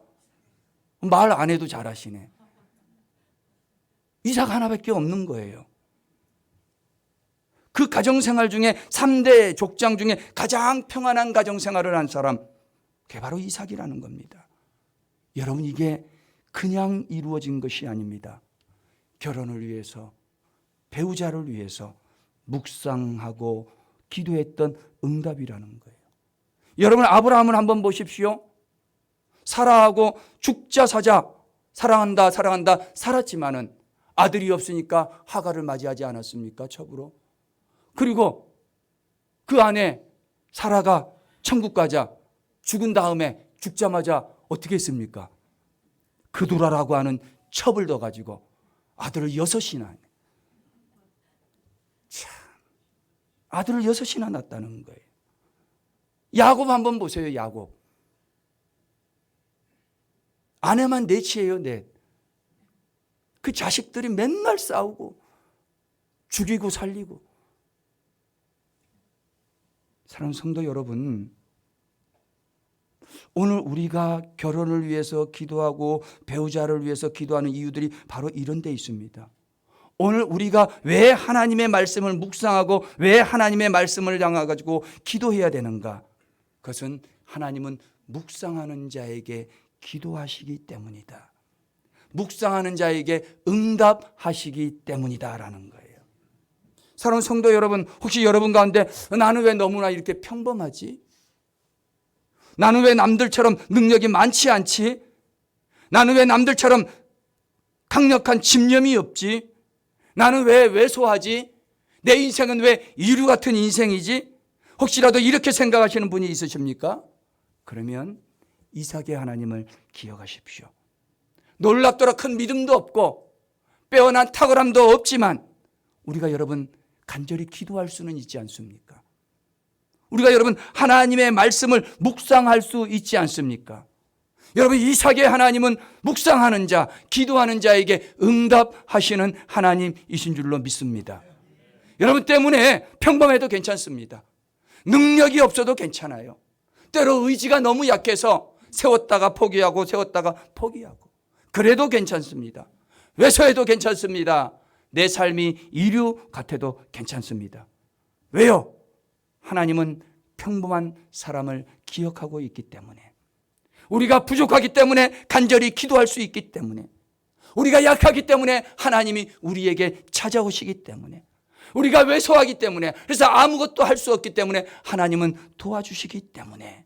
S2: 말 안 해도 잘하시네. 이삭 하나밖에 없는 거예요. 그 가정생활 중에 3대 족장 중에 가장 평안한 가정생활을 한 사람, 그게 바로 이삭이라는 겁니다. 여러분, 이게 그냥 이루어진 것이 아닙니다. 결혼을 위해서, 배우자를 위해서 묵상하고 기도했던 응답이라는 거예요. 여러분, 아브라함을 한번 보십시오. 사라하고 죽자 사자, 사랑한다 사랑한다 살았지만은 아들이 없으니까 하갈을 맞이하지 않았습니까? 첩으로. 그리고 그 안에 사라가 천국 가자, 죽은 다음에 죽자마자 어떻게 했습니까? 그두라라고 하는 첩을 넣어가지고 아들을 6이나, 참, 아들을 6이나 낳았다는 거예요. 야곱 한번 보세요. 야곱 아내만 넷이에요. 넷. 그 자식들이 맨날 싸우고 죽이고 살리고. 사랑하는 성도 여러분, 오늘 우리가 결혼을 위해서 기도하고 배우자를 위해서 기도하는 이유들이 바로 이런 데 있습니다. 오늘 우리가 왜 하나님의 말씀을 묵상하고 왜 하나님의 말씀을 향해가지고 기도해야 되는가? 그것은 하나님은 묵상하는 자에게 기도하시기 때문이다. 묵상하는 자에게 응답하시기 때문이다라는 거예요. 사랑하는 성도 여러분, 혹시 여러분 가운데 나는 왜 너무나 이렇게 평범하지? 나는 왜 남들처럼 능력이 많지 않지? 나는 왜 남들처럼 강력한 집념이 없지? 나는 왜 왜소하지? 내 인생은 왜 이류 같은 인생이지? 혹시라도 이렇게 생각하시는 분이 있으십니까? 그러면 이삭의 하나님을 기억하십시오. 놀랍도록 큰 믿음도 없고 빼어난 탁월함도 없지만 우리가 여러분 간절히 기도할 수는 있지 않습니까? 우리가 여러분 하나님의 말씀을 묵상할 수 있지 않습니까? 여러분, 이삭의 하나님은 묵상하는 자, 기도하는 자에게 응답하시는 하나님이신 줄로 믿습니다. 여러분 때문에 평범해도 괜찮습니다. 능력이 없어도 괜찮아요. 때로 의지가 너무 약해서 세웠다가 포기하고 세웠다가 포기하고 그래도 괜찮습니다. 왜소해도 괜찮습니다. 내 삶이 이류 같아도 괜찮습니다. 왜요? 하나님은 평범한 사람을 기억하고 있기 때문에, 우리가 부족하기 때문에 간절히 기도할 수 있기 때문에, 우리가 약하기 때문에 하나님이 우리에게 찾아오시기 때문에, 우리가 왜소하기 때문에, 그래서 아무것도 할 수 없기 때문에 하나님은 도와주시기 때문에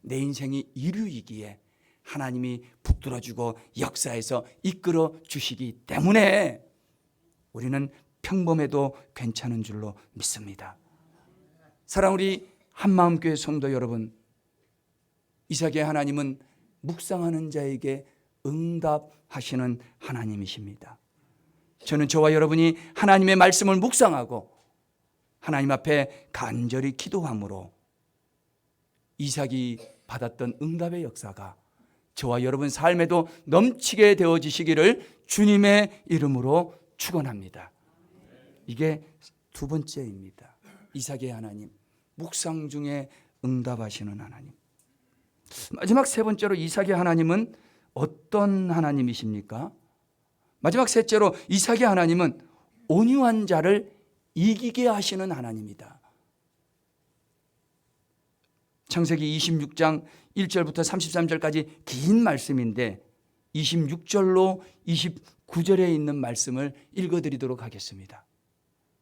S2: 내 인생이 이류이기에 하나님이 붙들어주고 역사에서 이끌어 주시기 때문에 우리는 평범해도 괜찮은 줄로 믿습니다. 사랑 우리 한마음교회 성도 여러분, 이삭의 하나님은 묵상하는 자에게 응답하시는 하나님이십니다. 저는 저와 여러분이 하나님의 말씀을 묵상하고 하나님 앞에 간절히 기도함으로 이삭이 받았던 응답의 역사가 저와 여러분 삶에도 넘치게 되어지시기를 주님의 이름으로 축원합니다. 이게 두 번째입니다. 이삭의 하나님, 묵상 중에 응답하시는 하나님. 마지막 세 번째로 이삭의 하나님은 어떤 하나님이십니까? 마지막 셋째로 이삭의 하나님은 온유한 자를 이기게 하시는 하나님이다. 창세기 26장 1절부터 33절까지 긴 말씀인데 26절로 29절에 있는 말씀을 읽어드리도록 하겠습니다.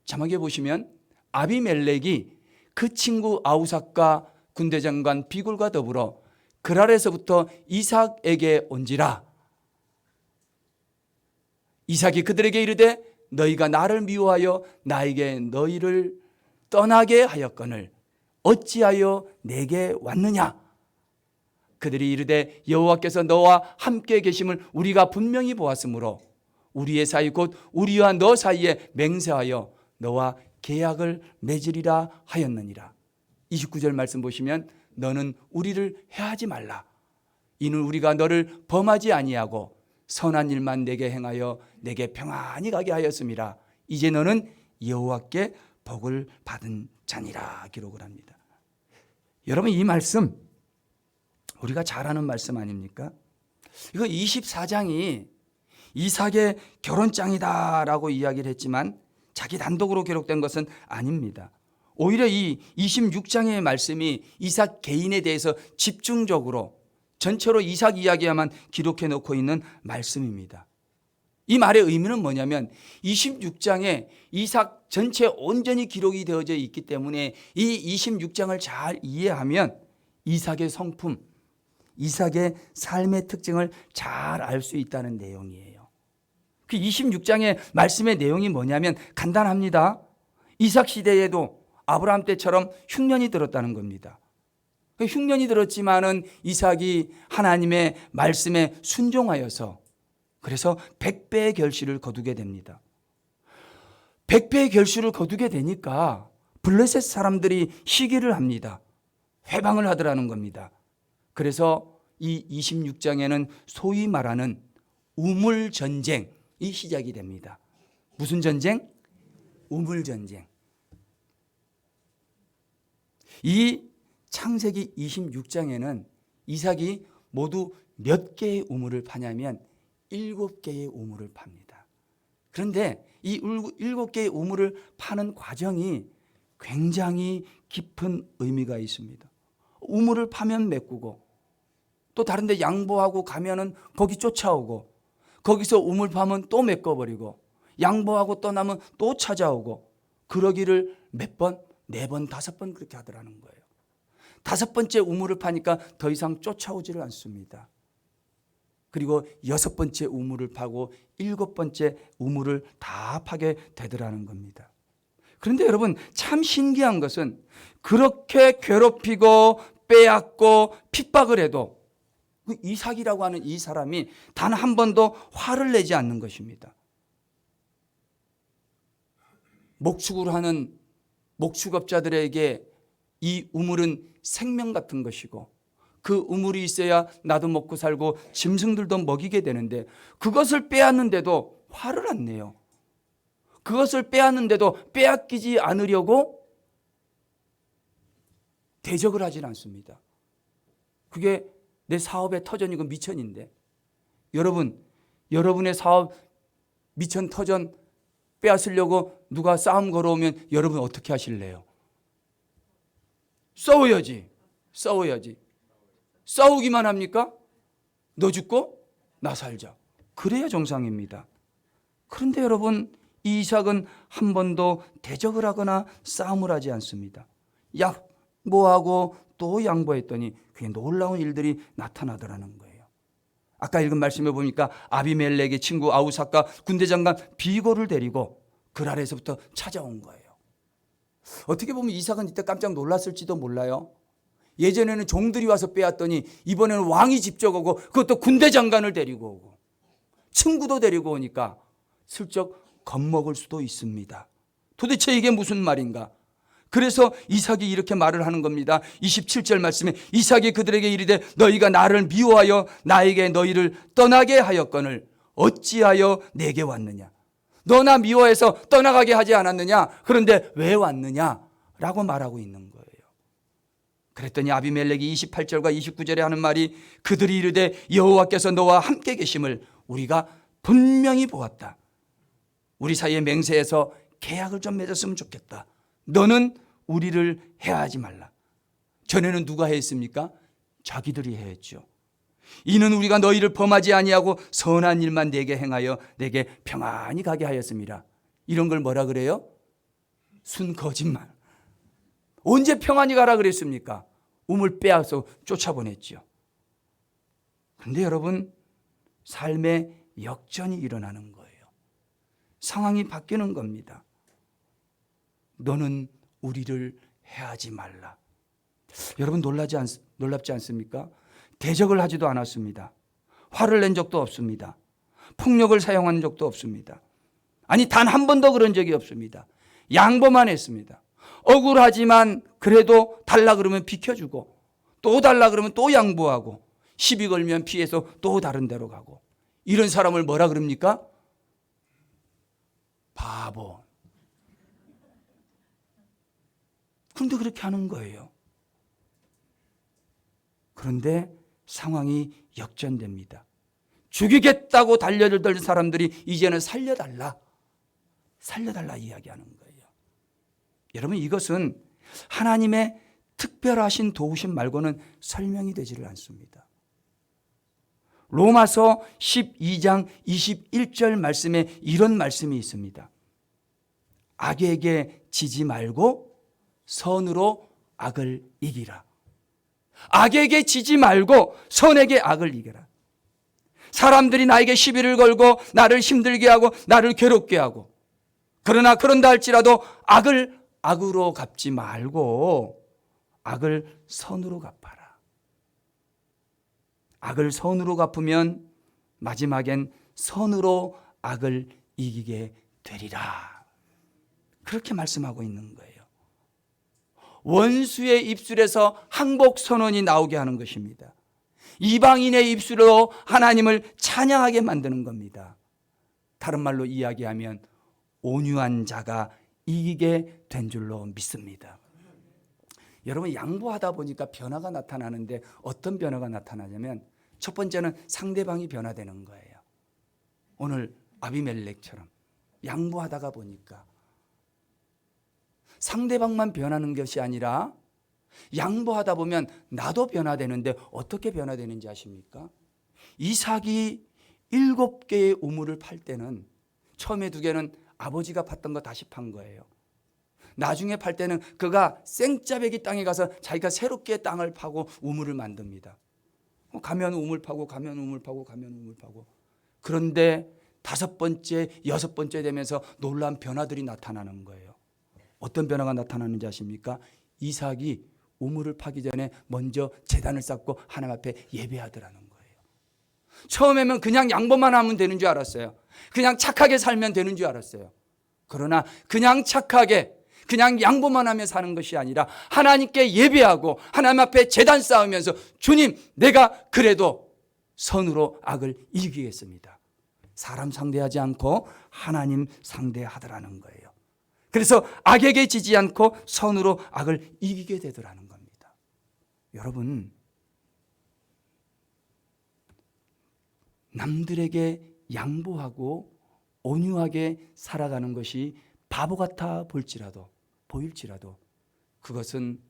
S2: 자막에 보시면 아비멜렉이 그 친구 아우삭과 군대장관 비굴과 더불어 그랄에서부터 이삭에게 온지라. 이삭이 그들에게 이르되 너희가 나를 미워하여 나에게 너희를 떠나게 하였거늘 어찌하여 내게 왔느냐? 그들이 이르되 여호와께서 너와 함께 계심을 우리가 분명히 보았으므로 우리의 사이 곧 우리와 너 사이에 맹세하여 너와 계약을 맺으리라 하였느니라. 29절 말씀 보시면 너는 우리를 해하지 말라. 이는 우리가 너를 범하지 아니하고 선한 일만 내게 행하여 내게 평안히 가게 하였음이라. 이제 너는 여호와께 복을 받은 자니라 기록을 합니다. 여러분, 이 말씀 우리가 잘 아는 말씀 아닙니까? 이거 24장이 이삭의 결혼장이다라고 이야기를 했지만 자기 단독으로 기록된 것은 아닙니다. 오히려 이 26장의 말씀이 이삭 개인에 대해서 집중적으로 전체로 이삭 이야기야만 기록해 놓고 있는 말씀입니다. 이 말의 의미는 뭐냐면 26장에 이삭 전체 온전히 기록이 되어져 있기 때문에 이 26장을 잘 이해하면 이삭의 성품, 이삭의 삶의 특징을 잘 알 수 있다는 내용이에요. 그 26장의 말씀의 내용이 뭐냐면 간단합니다. 이삭 시대에도 아브라함 때처럼 흉년이 들었다는 겁니다. 흉년이 들었지만은 이삭이 하나님의 말씀에 순종하여서 그래서 100배의 결실을 거두게 됩니다. 100배의 결실을 거두게 되니까 블레셋 사람들이 시기를 합니다. 회방을 하더라는 겁니다. 그래서 이 26장에는 소위 말하는 우물전쟁이 시작이 됩니다. 무슨 전쟁? 우물전쟁. 이 창세기 26장에는 이삭이 모두 몇 개의 우물을 파냐면 7개의 우물을 팝니다. 그런데 이 7개의 우물을 파는 과정이 굉장히 깊은 의미가 있습니다. 우물을 파면 메꾸고 또 다른 데 양보하고 가면은 거기 쫓아오고 거기서 우물 파면 또 메꿔버리고 양보하고 떠나면 또 찾아오고 그러기를 몇 번? 4번, 5번 그렇게 하더라는 거예요. 5번째 우물을 파니까 더 이상 쫓아오지를 않습니다. 그리고 6번째 우물을 파고 7번째 우물을 다 파게 되더라는 겁니다. 그런데 여러분, 참 신기한 것은 그렇게 괴롭히고 빼앗고 핍박을 해도 그 이삭이라고 하는 이 사람이 단 한 번도 화를 내지 않는 것입니다. 목축을 하는 목축업자들에게 이 우물은 생명 같은 것이고 그 우물이 있어야 나도 먹고 살고 짐승들도 먹이게 되는데 그것을 빼앗는데도 화를 안 내요. 그것을 빼앗는데도 빼앗기지 않으려고 대적을 하진 않습니다. 그게 내 사업의 터전이고 미천인데 여러분의 사업 미천 터전 빼앗으려고 누가 싸움 걸어오면 여러분 어떻게 하실래요? 싸워야지. 싸우기만 합니까? 너 죽고 나 살자. 그래야 정상입니다. 그런데 여러분, 이삭은 한 번도 대적을 하거나 싸움을 하지 않습니다. 양보하고 또 양보했더니 그게 놀라운 일들이 나타나더라는 거예요. 아까 읽은 말씀에 보니까 아비멜렉의 친구 아우삭과 군대장관 비고를 데리고 그랄에서부터 찾아온 거예요. 어떻게 보면 이삭은 이때 깜짝 놀랐을지도 몰라요. 예전에는 종들이 와서 빼앗더니 이번에는 왕이 직접 오고 그것도 군대장관을 데리고 오고 친구도 데리고 오니까 슬쩍 겁먹을 수도 있습니다. 도대체 이게 무슨 말인가? 그래서 이삭이 이렇게 말을 하는 겁니다. 27절 말씀에 이삭이 그들에게 이르되 너희가 나를 미워하여 나에게 너희를 떠나게 하였거늘 어찌하여 내게 왔느냐? 너 나 미워해서 떠나가게 하지 않았느냐? 그런데 왜 왔느냐? 라고 말하고 있는 거예요. 그랬더니 아비멜렉이 28절과 29절에 하는 말이 그들이 이르되 여호와께서 너와 함께 계심을 우리가 분명히 보았다. 우리 사이에 맹세해서 계약을 좀 맺었으면 좋겠다. 너는 우리를 해하지 말라. 전에는 누가 했습니까? 자기들이 했죠. 이는 우리가 너희를 범하지 아니하고 선한 일만 내게 행하여 내게 평안히 가게 하였습니다. 이런 걸 뭐라 그래요? 순 거짓말. 언제 평안히 가라 그랬습니까? 우물 빼앗아 쫓아보냈죠. 그런데 여러분, 삶의 역전이 일어나는 거예요. 상황이 바뀌는 겁니다. 너는 우리를 해하지 말라. 여러분 놀랍지 않습니까? 대적을 하지도 않았습니다. 화를 낸 적도 없습니다. 폭력을 사용한 적도 없습니다. 아니 단 한 번도 그런 적이 없습니다. 양보만 했습니다. 억울하지만 그래도 달라 그러면 비켜주고 또 달라 그러면 또 양보하고 시비 걸면 피해서 또 다른 데로 가고 이런 사람을 뭐라 그럽니까? 바보. 그런데 그렇게 하는 거예요. 그런데 상황이 역전됩니다. 죽이겠다고 달려들 사람들이 이제는 살려달라 이야기하는 거예요. 여러분, 이것은 하나님의 특별하신 도우심 말고는 설명이 되지를 않습니다. 로마서 12장 21절 말씀에 이런 말씀이 있습니다. 악에게 지지 말고 선으로 악을 이기라. 악에게 지지 말고 선에게 악을 이겨라. 사람들이 나에게 시비를 걸고 나를 힘들게 하고 나를 괴롭게 하고, 그러나 그런다 할지라도 악을 악으로 갚지 말고 악을 선으로 갚아라. 악을 선으로 갚으면 마지막엔 선으로 악을 이기게 되리라. 그렇게 말씀하고 있는 거예요. 원수의 입술에서 항복 선언이 나오게 하는 것입니다. 이방인의 입술로 하나님을 찬양하게 만드는 겁니다. 다른 말로 이야기하면 온유한 자가 이기게 된 줄로 믿습니다. 여러분, 양보하다 보니까 변화가 나타나는데 어떤 변화가 나타나냐면, 첫 번째는 상대방이 변화되는 거예요. 오늘 아비멜렉처럼 양보하다가 보니까 상대방만 변하는 것이 아니라 양보하다 보면 나도 변화되는데 어떻게 변화되는지 아십니까? 이삭이 7개의 우물을 팔 때는 처음에 2개는 아버지가 팠던 거 다시 판 거예요. 나중에 팔 때는 그가 생짜배기 땅에 가서 자기가 새롭게 땅을 파고 우물을 만듭니다. 가면 우물 파고 가면 우물 파고 가면 우물 파고. 그런데 5번째, 6번째 되면서 놀라운 변화들이 나타나는 거예요. 어떤 변화가 나타나는지 아십니까? 이삭이 우물을 파기 전에 먼저 제단을 쌓고 하나님 앞에 예배하더라는 거예요. 처음에는 그냥 양보만 하면 되는 줄 알았어요. 그냥 착하게 살면 되는 줄 알았어요. 그러나 그냥 착하게 그냥 양보만 하며 사는 것이 아니라 하나님께 예배하고 하나님 앞에 제단 쌓으면서, 주님, 내가 그래도 선으로 악을 이기겠습니다. 사람 상대하지 않고 하나님 상대하더라는 거예요. 그래서 악에게 지지 않고 선으로 악을 이기게 되더라는 겁니다. 여러분, 남들에게 양보하고 온유하게 살아가는 것이 바보 같아 보일지라도 그것은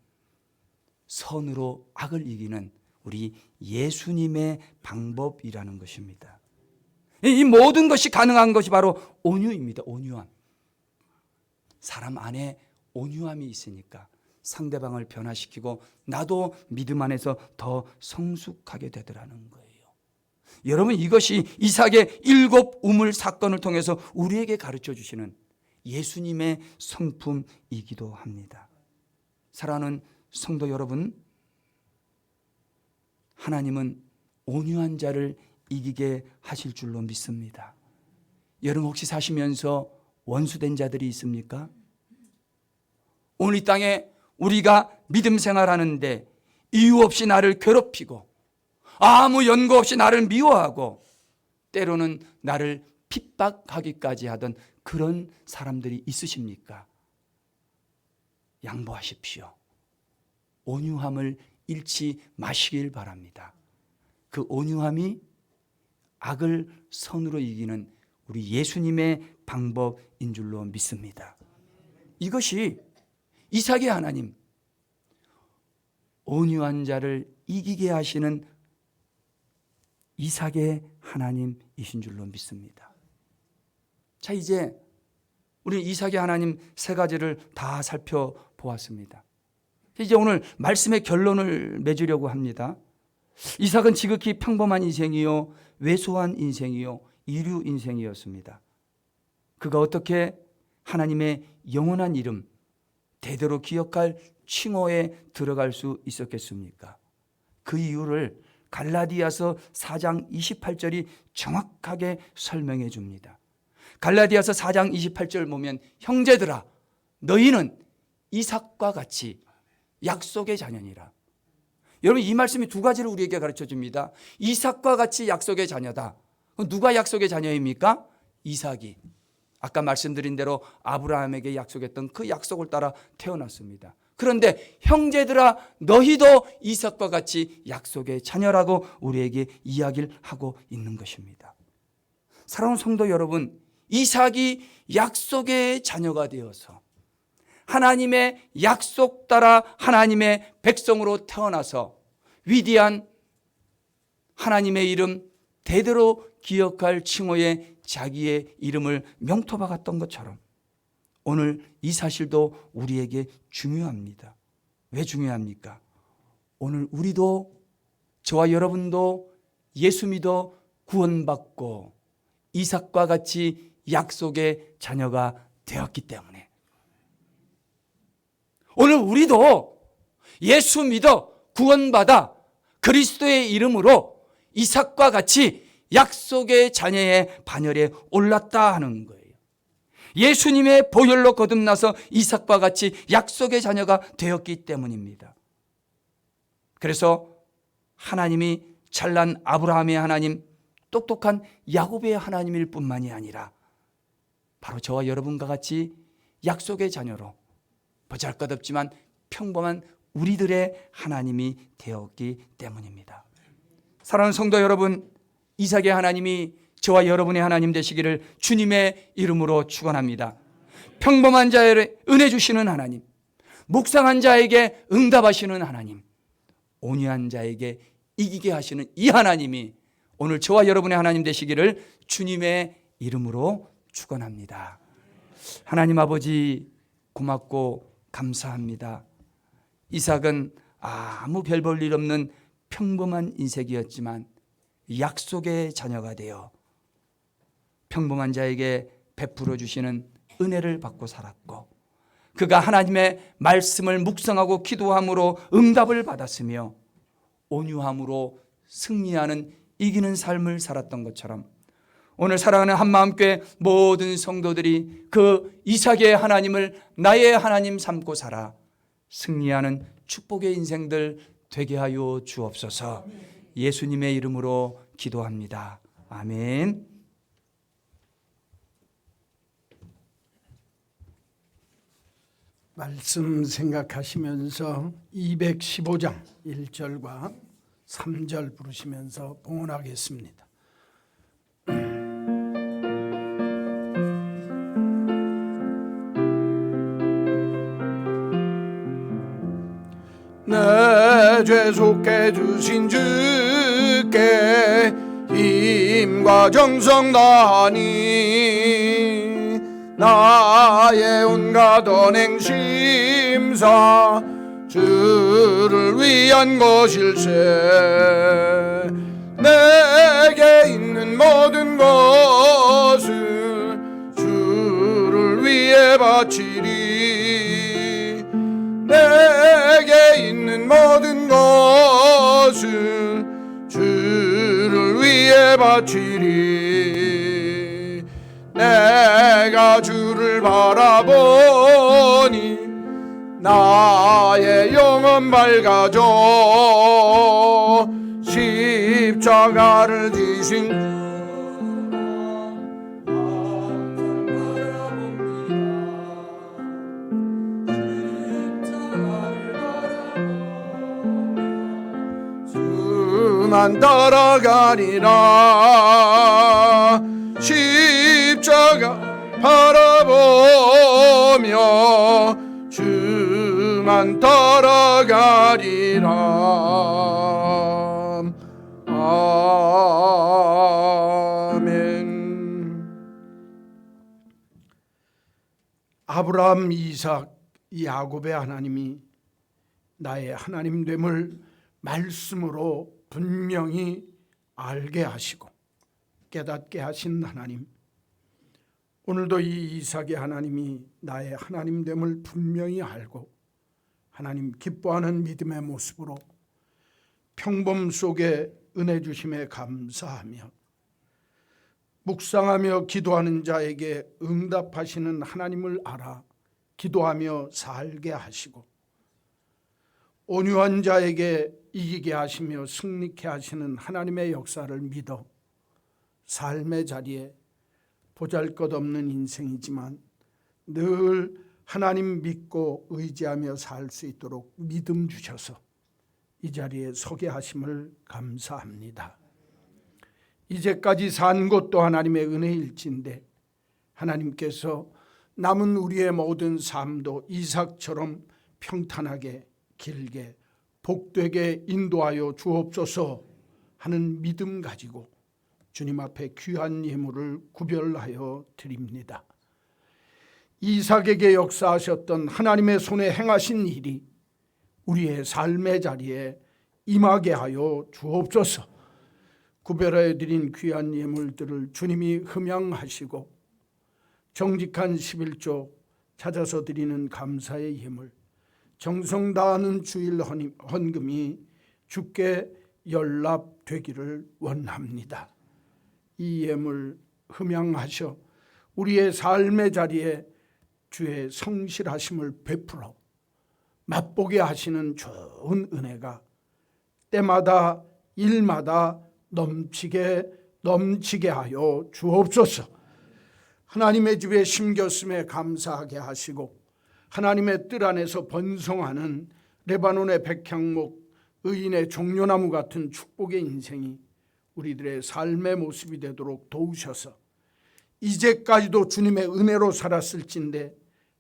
S2: 선으로 악을 이기는 우리 예수님의 방법이라는 것입니다. 이 모든 것이 가능한 것이 바로 온유입니다. 온유함. 사람 안에 온유함이 있으니까 상대방을 변화시키고 나도 믿음 안에서 더 성숙하게 되더라는 거예요. 여러분, 이것이 이삭의 7 우물 사건을 통해서 우리에게 가르쳐 주시는 예수님의 성품이기도 합니다. 사랑하는 성도 여러분, 하나님은 온유한 자를 이기게 하실 줄로 믿습니다. 여러분, 혹시 사시면서 원수된 자들이 있습니까? 오늘 이 땅에 우리가 믿음 생활하는데 이유 없이 나를 괴롭히고 아무 연고 없이 나를 미워하고 때로는 나를 핍박하기까지 하던 그런 사람들이 있으십니까? 양보하십시오. 온유함을 잃지 마시길 바랍니다. 그 온유함이 악을 선으로 이기는 우리 예수님의 방법인 줄로 믿습니다. 이것이 이삭의 하나님, 온유한 자를 이기게 하시는 이삭의 하나님이신 줄로 믿습니다. 자, 이제 우리 이삭의 하나님 3가지를 다 살펴보았습니다. 이제 오늘 말씀의 결론을 맺으려고 합니다. 이삭은 지극히 평범한 인생이요, 왜소한 인생이요, 이류 인생이었습니다. 그가 어떻게 하나님의 영원한 이름, 대대로 기억할 칭호에 들어갈 수 있었겠습니까? 그 이유를 갈라디아서 4장 28절이 정확하게 설명해 줍니다. 갈라디아서 4장 28절 보면, 형제들아, 너희는 이삭과 같이 약속의 자녀니라. 여러분, 이 말씀이 2가지를 우리에게 가르쳐 줍니다. 이삭과 같이 약속의 자녀다. 누가 약속의 자녀입니까? 이삭이. 아까 말씀드린 대로 아브라함에게 약속했던 그 약속을 따라 태어났습니다. 그런데 형제들아 너희도 이삭과 같이 약속의 자녀라고 우리에게 이야기를 하고 있는 것입니다. 사랑하는 성도 여러분, 이삭이 약속의 자녀가 되어서 하나님의 약속 따라 하나님의 백성으로 태어나서 위대한 하나님의 이름 대대로 기억할 칭호에 자기의 이름을 명토박았던 것처럼 오늘 이 사실도 우리에게 중요합니다. 왜 중요합니까? 오늘 우리도, 저와 여러분도 예수 믿어 구원받고 이삭과 같이 약속의 자녀가 되었기 때문에 오늘 우리도 예수 믿어 구원받아 그리스도의 이름으로 이삭과 같이 약속의 자녀의 반열에 올랐다 하는 거예요. 예수님의 보혈로 거듭나서 이삭과 같이 약속의 자녀가 되었기 때문입니다. 그래서 하나님이 잘난 아브라함의 하나님, 똑똑한 야곱의 하나님일 뿐만이 아니라 바로 저와 여러분과 같이 약속의 자녀로 보잘것없지만 평범한 우리들의 하나님이 되었기 때문입니다. 사랑하는 성도 여러분, 이삭의 하나님이 저와 여러분의 하나님 되시기를 주님의 이름으로 축원합니다. 평범한 자에게 은혜 주시는 하나님, 묵상한 자에게 응답하시는 하나님, 온유한 자에게 이기게 하시는 이 하나님이 오늘 저와 여러분의 하나님 되시기를 주님의 이름으로 축원합니다. 하나님 아버지 고맙고 감사합니다. 이삭은 아무 별 볼 일 없는 평범한 인생이었지만 약속의 자녀가 되어 평범한 자에게 베풀어 주시는 은혜를 받고 살았고, 그가 하나님의 말씀을 묵상하고 기도함으로 응답을 받았으며 온유함으로 승리하는 이기는 삶을 살았던 것처럼 오늘 사랑하는 한마음교회 모든 성도들이 그 이삭의 하나님을 나의 하나님 삼고 살아 승리하는 축복의 인생들 되게 하여 주옵소서. 예수님의 이름으로 기도합니다. 아멘.
S1: 말씀 생각하시면서 215장 1절과 3절 부르시면서 봉헌하겠습니다. 내 죄 속해 주신 주께 힘과 정성 다하니 나의 온갖 언행심사 주를 위한 것일세. 내게 있는 모든 것을 주를 위해 바치리. 내게 있는 모든 것을 주를 위해 바치리. 내가 주를 바라보니 나의 영혼 밝아져. 십자가를 지신 주만 따라가리라. 십자가 바라보며 주만 따라가리라. 아멘. 아브라함, 이삭, 야곱의 하나님이 나의 하나님 됨을 말씀으로 분명히 알게 하시고 깨닫게 하신 하나님, 오늘도 이 이삭의 하나님이 나의 하나님 됨을 분명히 알고 하나님 기뻐하는 믿음의 모습으로 평범 속에 은혜 주심에 감사하며 묵상하며 기도하는 자에게 응답하시는 하나님을 알아 기도하며 살게 하시고 온유한 자에게 이기게 하시며 승리케 하시는 하나님의 역사를 믿어 삶의 자리에 보잘것없는 인생이지만 늘 하나님 믿고 의지하며 살 수 있도록 믿음 주셔서 이 자리에 서게 하심을 감사합니다. 이제까지 산 것도 하나님의 은혜일진데 하나님께서 남은 우리의 모든 삶도 이삭처럼 평탄하게 길게 복되게 인도하여 주옵소서 하는 믿음 가지고 주님 앞에 귀한 예물을 구별하여 드립니다. 이삭에게 역사하셨던 하나님의 손에 행하신 일이 우리의 삶의 자리에 임하게 하여 주옵소서. 구별하여 드린 귀한 예물들을 주님이 흠양하시고 정직한 11조 찾아서 드리는 감사의 예물, 정성 다하는 주일 헌금이 주께 연락되기를 원합니다. 이 예물 흠양하셔 우리의 삶의 자리에 주의 성실하심을 베풀어 맛보게 하시는 좋은 은혜가 때마다 일마다 넘치게 하여 주옵소서. 하나님의 집에 심겼음에 감사하게 하시고 하나님의 뜰 안에서 번성하는 레바논의 백향목 의인의 종려나무 같은 축복의 인생이 우리들의 삶의 모습이 되도록 도우셔서 이제까지도 주님의 은혜로 살았을진데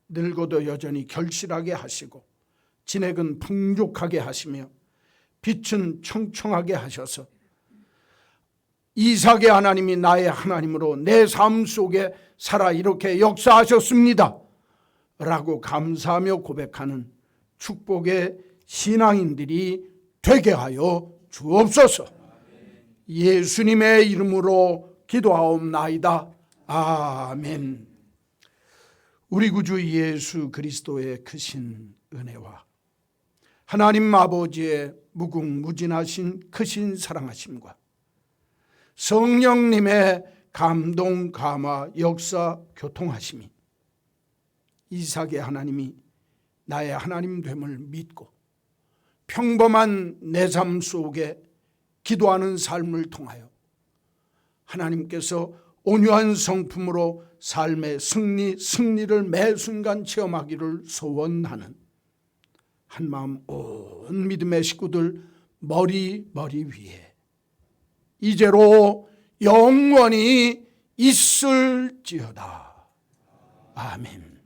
S1: 늙어도 여전히 결실하게 하시고 진액은 풍족하게 하시며 빛은 청청하게 하셔서 이삭의 하나님이 나의 하나님으로 내 삶 속에 살아 이렇게 역사하셨습니다 라고 감사하며 고백하는 축복의 신앙인들이 되게 하여 주옵소서. 예수님의 이름으로 기도하옵나이다. 아멘. 우리 구주 예수 그리스도의 크신 은혜와 하나님 아버지의 무궁무진하신 크신 사랑하심과 성령님의 감동, 감화, 역사, 교통하심이 이삭의 하나님이 나의 하나님 됨을 믿고 평범한 내 삶 속에 기도하는 삶을 통하여 하나님께서 온유한 성품으로 삶의 승리를 매 순간 체험하기를 소원하는 한마음 온 믿음의 식구들 머리 위에 이제로 영원히 있을지어다. 아멘.